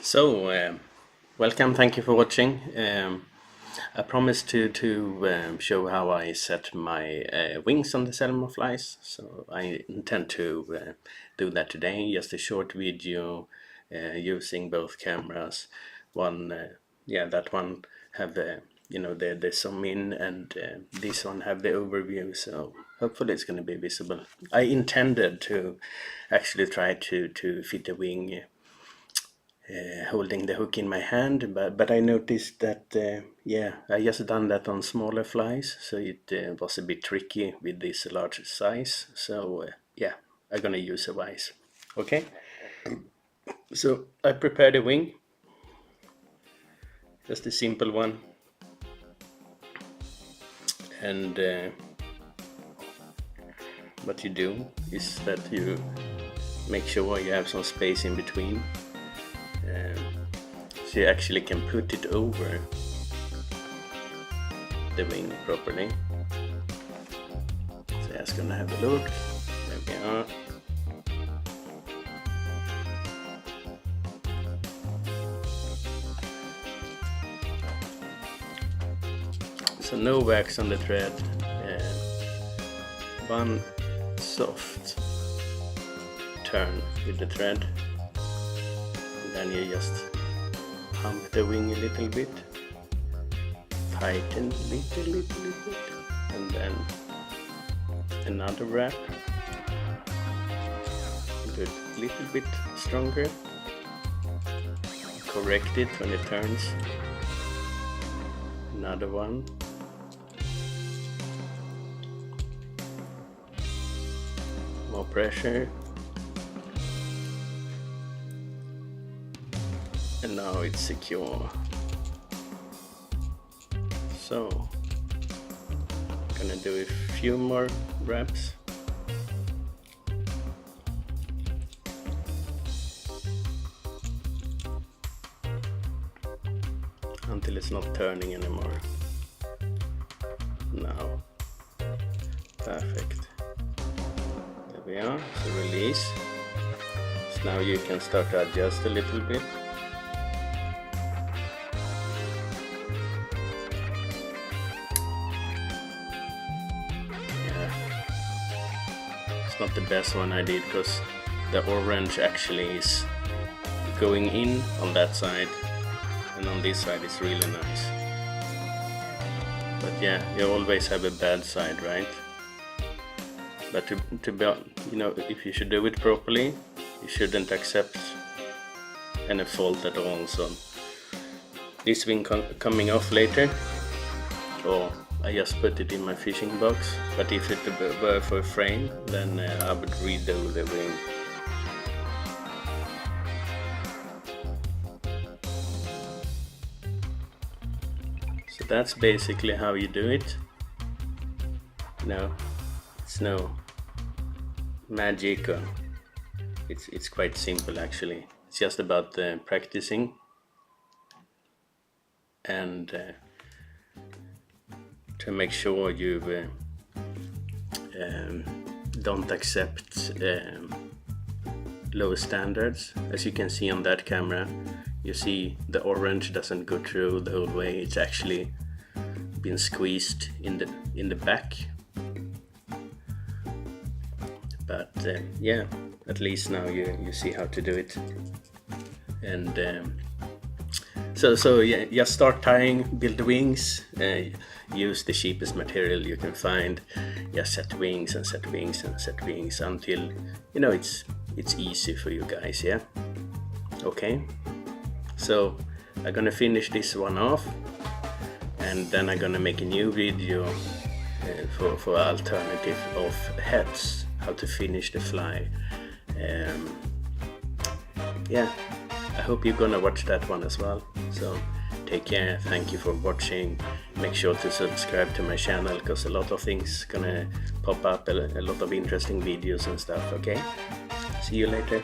So, welcome, thank you for watching. I promised to show how I set my wings on the Salmon flies, so I intend to do that today. Just a short video using both cameras. One, that one have the zoom in, and this one have the overview. So hopefully it's going to be visible. I intended to actually try to fit the wing holding the hook in my hand, but I noticed that I just done that on smaller flies, so it was a bit tricky with this large size. So I'm gonna use a vise. Okay, so I prepared a wing, just a simple one, and what you do is that you make sure you have some space in between. So you actually can put it over the wing properly. So I'm just gonna have a look. There we are. So no wax on the thread. One soft turn with the thread. Then you just pump the wing a little bit, tighten little bit, and then another wrap, do it a little bit stronger, correct it when it turns, another one, more pressure. And now it's secure. So I'm gonna do a few more wraps. Until it's not turning anymore. Now, perfect. There we are, so release. So now you can start to adjust a little bit. Not the best one I did, because the orange actually is going in on that side, and on this side it's really nice. But yeah, you always have a bad side, right? But to be, if you should do it properly, you shouldn't accept any fault at all. So this wing coming off later, or I just put it in my fishing box, but if it were for a frame, then I would redo the wing. So that's basically how you do it. No, it's no magic, or it's quite simple actually. It's just about practicing and to make sure you don't accept low standards. As you can see on that camera, you see the orange doesn't go through the whole way. It's actually been squeezed in the back. But at least now you see how to do it. And So just start tying, build the wings, use the cheapest material you can find. Just set wings and set wings and set wings until it's easy for you guys. Yeah. Okay. So I'm gonna finish this one off, and then I'm gonna make a new video for alternative of heads, how to finish the fly. I hope you're gonna watch that one as well. So take care, thank you for watching. Make sure to subscribe to my channel, because a lot of things gonna pop up, a lot of interesting videos and stuff. Okay, see you later.